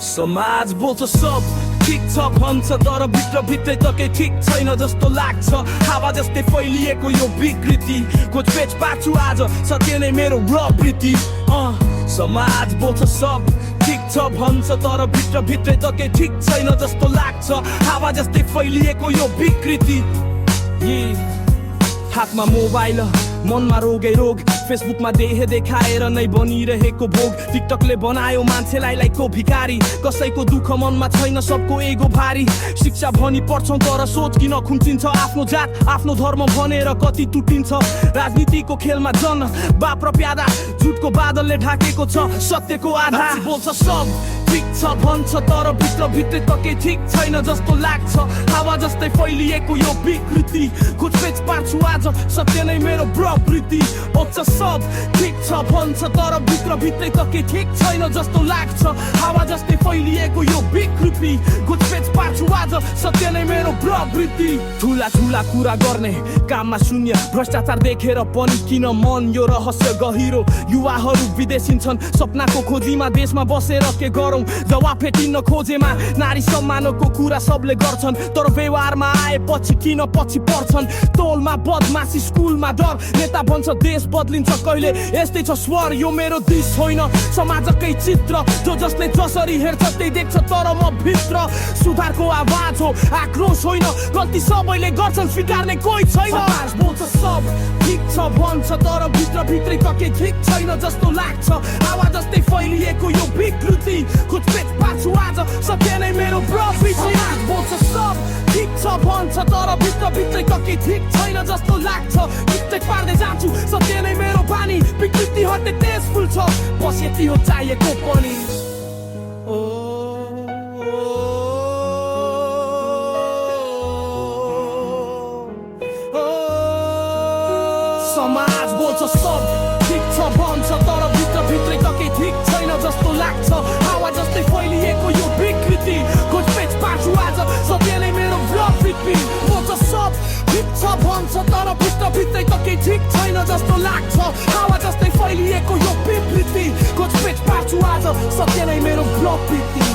समाज बोल्छ सब ठिक छ भन्छ तर भित्रभित्रै त केही ठिक छैन जस्तो लाग्छ हावा जस्तै फैलिएको यो विकृति खोजपेच पार्छु आज सत्य नै मेरो प्रवृत्ति समाज बोल्छ सब ठिक छ भन्छ तर भित्रभित्रै त केही ठिक छैन जस्तो लाग्छ हावा जस्तै फैलिएको यो विकृति हातमा मोबाइल मनमा रोगै रोग फेसबुकमा देह देखाएर नै बनिरहेको भोग टिकटकले बनायो मान्छेलाई लाइकको भिखारी कसैको दुःख मनमा छैन सबको एगो भारी शिक्षा भनी पढ्छौँ तर सोच किन खुम्चिन्छ आफ्नो जात आफ्नो धर्म भनेर कति टुटिन्छ राजनीतिको खेलमा जन बाप र प्यादा झुटको बादलले ढाकेको छ सत्यको आधार बोल्छ सब ठिक छ भन्छ तर भित्रभित्रै त केही ठिक छैन जस्तो लाग्छ हावा जस्तै फैलिएको यो विकृति खोजपेच पार्छु आज सत्य नै मेरो प्रवृत्ति बोल्छ सब ठिक छ भन्छ तर भित्रभित्रै त केही ठिक छैन जस्तो लाग्छ हावा जस्तै फैलिएको यो विकृति खोजपेच पार्छु आज सत्य नै मेरो प्रवृत्ति ठुला ठुला कुरा गर्ने काममा शून्य भ्रष्टाचार देखेर पनि किन मन यो रहस्य गहिरो युवाहरू विदेशिन्छन् सपनाको खोजीमा देशमा बसेर के गरौँ जवाफ भेटिन्न खोजेमा नारी सम्मानको कुरा सबले गर्छन् तर व्यवहारमा आएपछि किन पछि पर्छन् टोलमा बदमासी स्कुलमा डर नेता भन्छ देश बदलिन्छ कहिले यस्तै छ स्वर यो मेरो दिस होइन समाजकै चित्र जो जसले जसरी हेर्छ त्यही देख्छ तर म भित्र सुधारको आवाज हो आक्रोश होइन गल्ती सबैले गर्छन् स्वीकार्ने कोही छैन समाज बोल्छ सब ठिक छ भन्छ तर भित्रभित्रै त केही ठिक छैन जस्तो लाग्छ हावा जस्तै फैलिएको यो विकृति खोजपेच पार्छु आज सत्य नै मेरो प्रवृत्ति समाज बोल्छ सब ठिक छ भन्छ तर भित्रभित्रै त केही ठिक छैन जस्तो लाग्छ भित्रै पार्दै जान्छु सत्य नै मेरो बानी विकृति हट्ने तेज फुल्छ बस यति हो चाहिएको पनि समाज बोल्छ सब ठिक छ भन्छ तर भित्रभित्रै त केही ठिक छैन जस्तो लाग्छ हावा जस्तै फैलिएको यो विकृति खोजपेच पार्छु आज सत्य नै मेरो प्रवृत्ति बोल्छ सब ठिक छ भन्छ तर भित्रभित्रै त केही ठिक छैन जस्तो लाग्छ हावा जस्तै फैलिएको यो विकृति खोजपेच पार्छु आज सत्य नै मेरो प्रवृत्ति